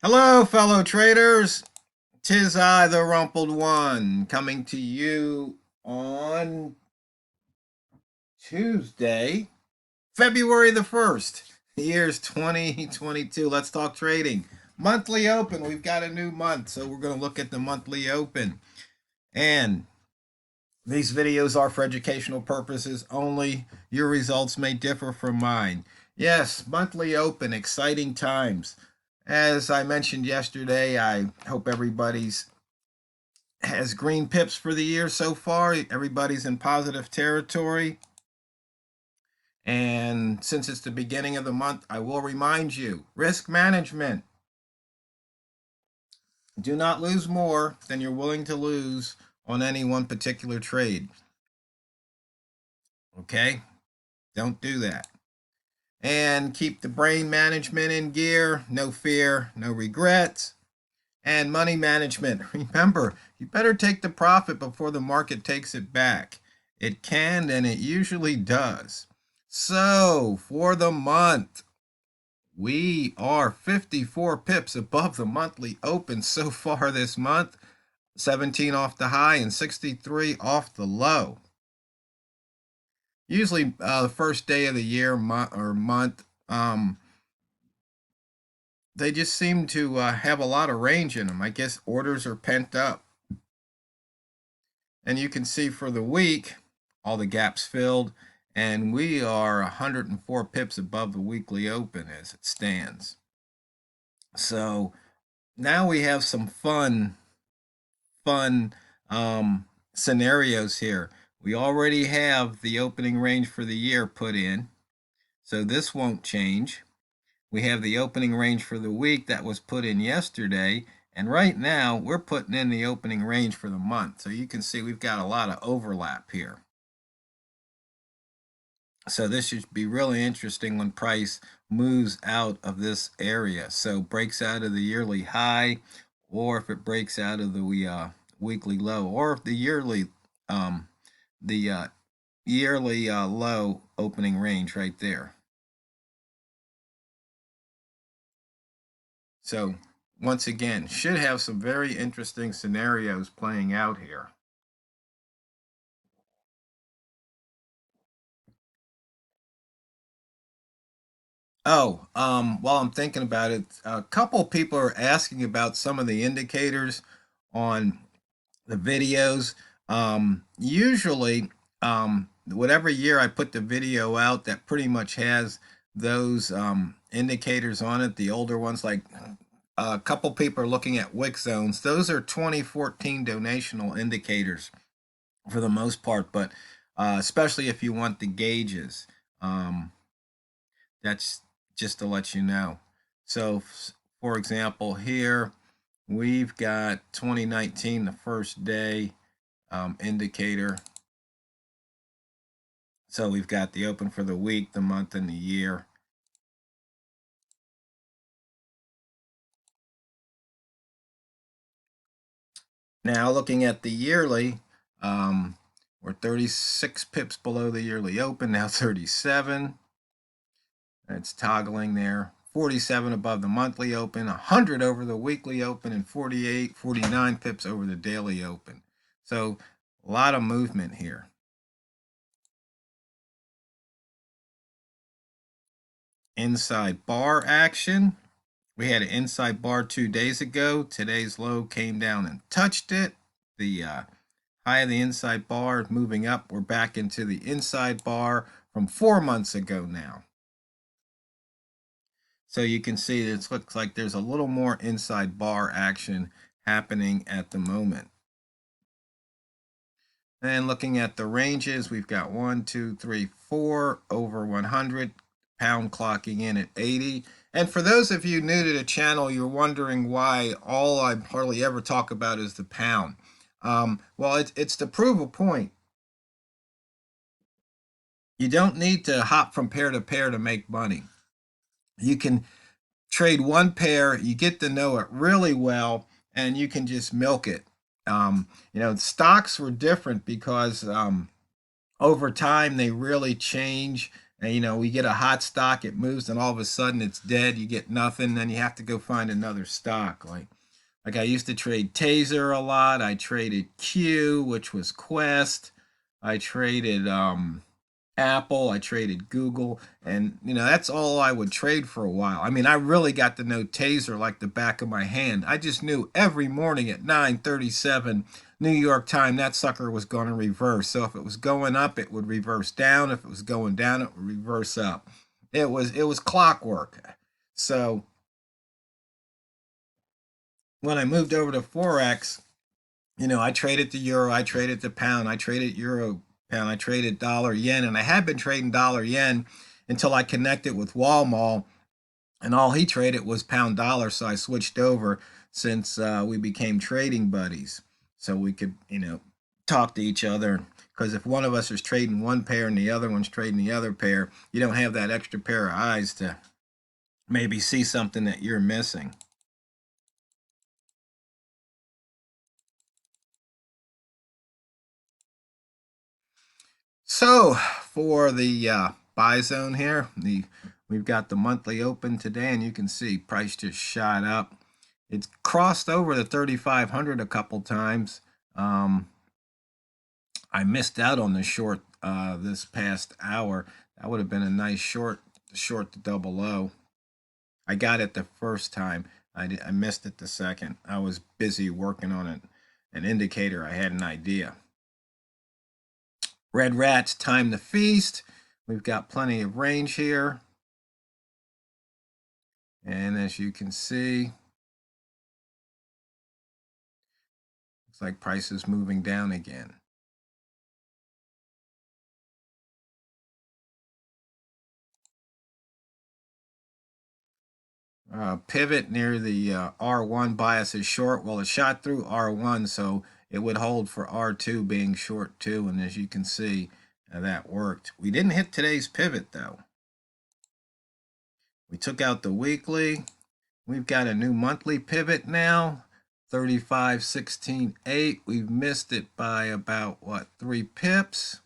Hello, fellow traders. 'Tis I, the Rumpled One, coming to you on Tuesday, February the 1st. The year's 2022. Let's talk trading. Monthly open. We've got a new month, so we're going to look at the monthly open. And these videos are for educational purposes only. Your results may differ from mine. Yes, monthly open, exciting times. As I mentioned yesterday, I hope everybody's has green pips for the year so far. Everybody's in positive territory. And since it's the beginning of the month, I will remind you, risk management. Do not lose more than you're willing to lose on any one particular trade. Okay? Don't do that. And keep the brain management in gear. No fear, no regrets. And money management. Remember, you better take the profit before the market takes it back. It can, and it usually does. So, for the month, we are 54 pips above the monthly open so far this month. 17 off the high and 63 off the low. Usually, the first day of the year month, they just seem to have a lot of range in them. I guess orders are pent up. And you can see for the week, all the gaps filled, and we are 104 pips above the weekly open as it stands. So now we have some fun scenarios here. We already have the opening range for the year put in, so this won't change. We have the opening range for the week that was put in yesterday, and right now we're putting in the opening range for the month. So you can see we've got a lot of overlap here. So this should be really interesting when price moves out of this area. So breaks out of the yearly high, or if it breaks out of the weekly low, or if the yearly low opening range right there. So once again, should have some very interesting scenarios playing out here. While I'm thinking about it, a couple people are asking about some of the indicators on the videos. Usually, whatever year I put the video out, that pretty much has those indicators on it. The older ones, like a couple people are looking at wick zones. Those are 2014 donational indicators for the most part, but especially if you want the gauges. That's just to let you know. So, for example, here we've got 2019, the first day indicator. So we've got the open for the week, the month, and the year. Now looking at the yearly, we're 36 pips below the yearly open, now 37. It's toggling there. 47 above the monthly open, 100 over the weekly open, and 48, 49 pips over the daily open. So a lot of movement here. Inside bar action. We had an inside bar 2 days ago. Today's low came down and touched it. The high of the inside bar is moving up. We're back into the inside bar from 4 months ago now. So you can see it looks like there's a little more inside bar action happening at the moment. And looking at the ranges, we've got 1, 2, 3, 4 over 100, pound clocking in at 80. And for those of you new to the channel, you're wondering why all I hardly ever talk about is the pound. Well, it's to prove a point. You don't need to hop from pair to make money. You can trade one pair, you get to know it really well, and you can just milk it. Stocks were different because over time they really change And we get a hot stock, it moves, and all of a sudden it's dead. You get nothing, then you have to go find another stock. Like I used to trade Taser a lot. I traded Q, which was Quest. I traded Apple. I traded Google, and that's all I would trade for a while. I mean, I really got to know Taser like the back of my hand. I just knew every morning at 9:37 New York time that sucker was going to reverse. So if it was going up, it would reverse down. If it was going down, it would reverse up. It was clockwork. So when I moved over to Forex, I traded the euro, I traded the pound, I traded euro pound, I traded dollar yen, and I had been trading dollar yen until I connected with Walmart, and all he traded was pound dollar. So I switched over since we became trading buddies, so we could talk to each other. Because if one of us is trading one pair and the other one's trading the other pair, you don't have that extra pair of eyes to maybe see something that you're missing. So for the buy zone here, we've got the monthly open today, and you can see price just shot up. It's crossed over the 3,500 a couple times. I missed out on the short this past hour. That would have been a nice short to double low. I got it the first time. I missed it the second. I was busy working on an indicator. I had an idea. Red Rat's time to feast. We've got plenty of range here. And as you can see, looks like price is moving down again. Pivot near the R1 bias is short. Well, it shot through R1, so it would hold for R2 being short too. And as you can see, that worked. We didn't hit today's pivot though. We took out the weekly. We've got a new monthly pivot now, 35.16.8. We've missed it by about, 3 pips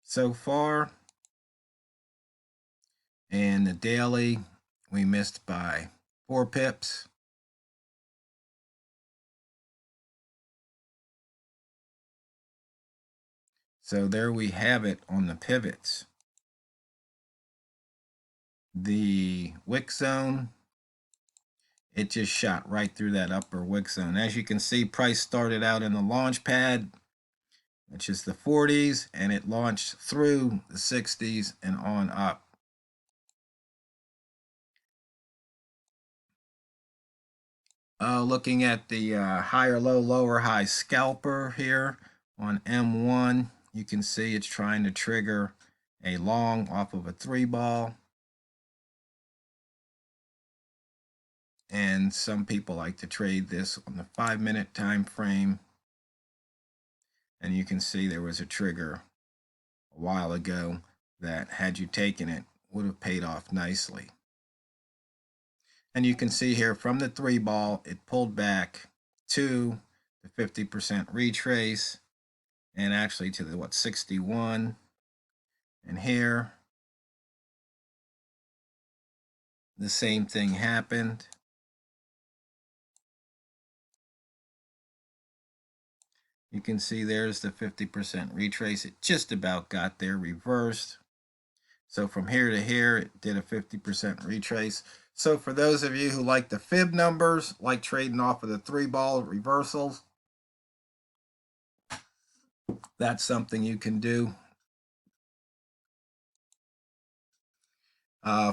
so far. And the daily, we missed by 4 pips. So there we have it on the pivots. The wick zone, it just shot right through that upper wick zone. As you can see, price started out in the launch pad, which is the 40s, and it launched through the 60s and on up. Looking at the higher low, lower high scalper here on M1, you can see it's trying to trigger a long off of a 3 ball. And some people like to trade this on the 5-minute time frame. And you can see there was a trigger a while ago that, had you taken it, would have paid off nicely. And you can see here from the 3 ball, it pulled back to the 50% retrace, and actually to the 61. And here, the same thing happened. You can see there's the 50% retrace. It just about got there, reversed. So from here to here, it did a 50% retrace. So for those of you who like the fib numbers, like trading off of the 3 ball reversals, that's something you can do.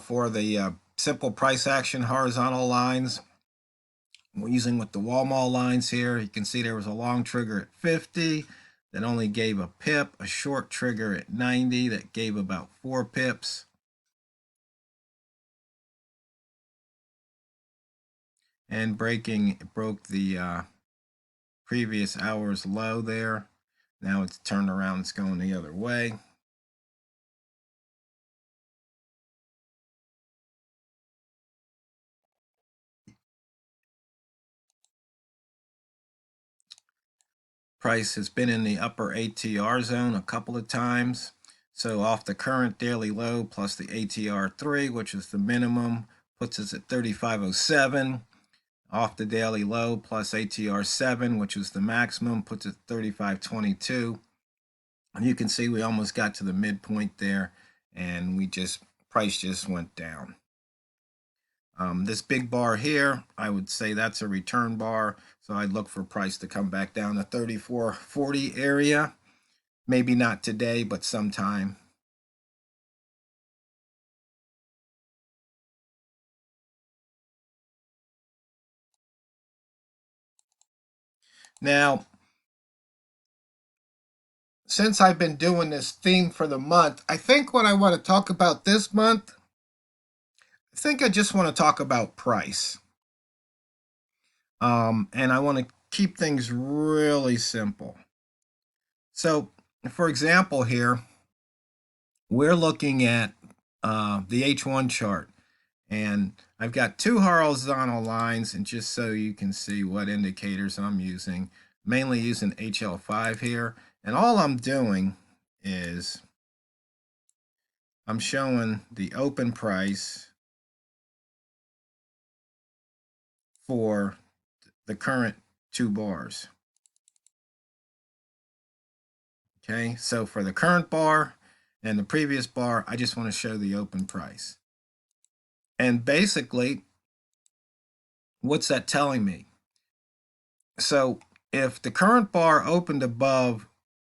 For the simple price action horizontal lines, we're using with the Walmart lines here. You can see there was a long trigger at 50 that only gave a pip, a short trigger at 90 that gave about 4 pips. And it broke the previous hour's low there. Now it's turned around, it's going the other way. Price has been in the upper ATR zone a couple of times. So off the current daily low plus the ATR3, which is the minimum, puts us at 3507. Off the daily low plus ATR7, which is the maximum, puts it 3522. And you can see we almost got to the midpoint there, and price just went down. This big bar here, I would say that's a return bar, so I'd look for price to come back down to 3440 area. Maybe not today, but sometime. Now, since I've been doing this theme for the month, I think what I want to talk about this month, I think I just want to talk about price. And I want to keep things really simple. So, for example, here, we're looking at the H1 chart. And I've got two horizontal lines, and just so you can see what indicators I'm using, mainly using HL5 here. And all I'm doing is I'm showing the open price for the current two bars. Okay, so for the current bar and the previous bar, I just want to show the open price. And basically, what's that telling me? So if the current bar opened above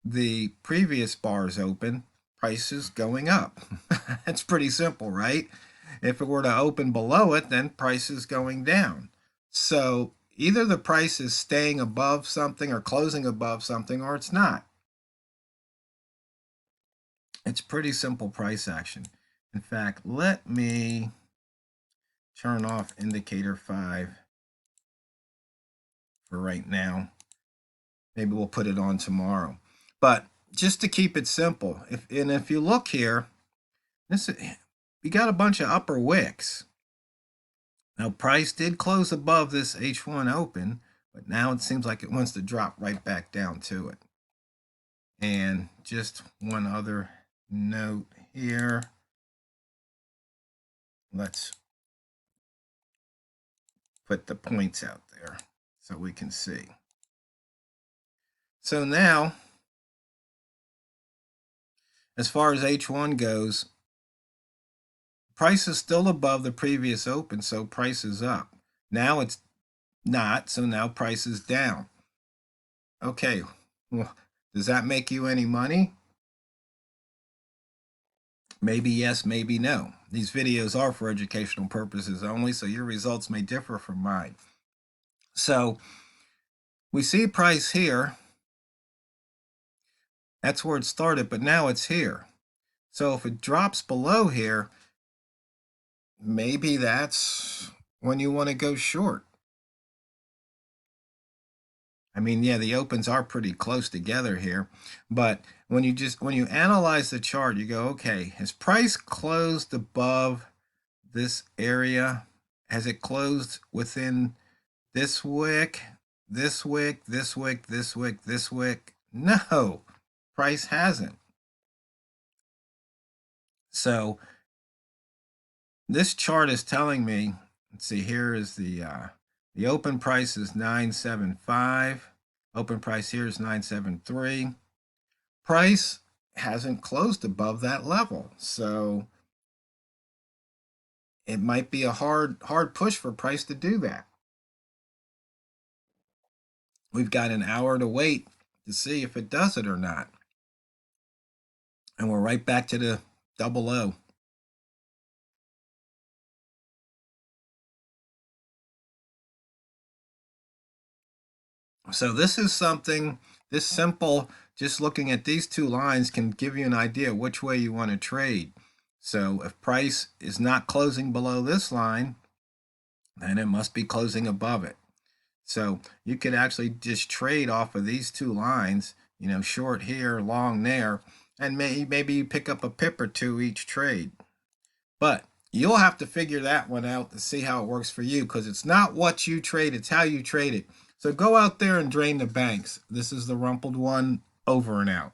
the previous bar's open, price is going up. That's pretty simple, right? If it were to open below it, then price is going down. So either the price is staying above something or closing above something, or it's not. It's pretty simple price action. In fact, let me turn off indicator 5 for right now. Maybe we'll put it on tomorrow. But just to keep it simple, if you look here, we got a bunch of upper wicks. Now price did close above this H1 open, but now it seems like it wants to drop right back down to it. And just one other note here. Let's put the points out there so we can see. So now, as far as H1 goes, price is still above the previous open, so price is up. Now it's not, so now price is down. Okay, well, does that make you any money? Maybe yes, maybe no. These videos are for educational purposes only, so your results may differ from mine. So we see price here. That's where it started, but now it's here. So if it drops below here, maybe that's when you want to go short. I mean, yeah, the opens are pretty close together here, but when you analyze the chart, you go, okay, has price closed above this area? Has it closed within this wick, this wick, this wick, this wick, this wick? No, price hasn't. So this chart is telling me, let's see, here is the open price is 975. Open price here is 973. Price hasn't closed above that level. So it might be a hard push for price to do that. We've got an hour to wait to see if it does it or not. And we're right back to the double O. So this is something, this simple, just looking at these two lines can give you an idea which way you want to trade. So if price is not closing below this line, then it must be closing above it. So you could actually just trade off of these two lines, you know, short here, long there, and maybe you pick up a pip or two each trade. But you'll have to figure that one out to see how it works for you, because it's not what you trade, it's how you trade it. So go out there and drain the banks. This is the Rumpled One, over and out.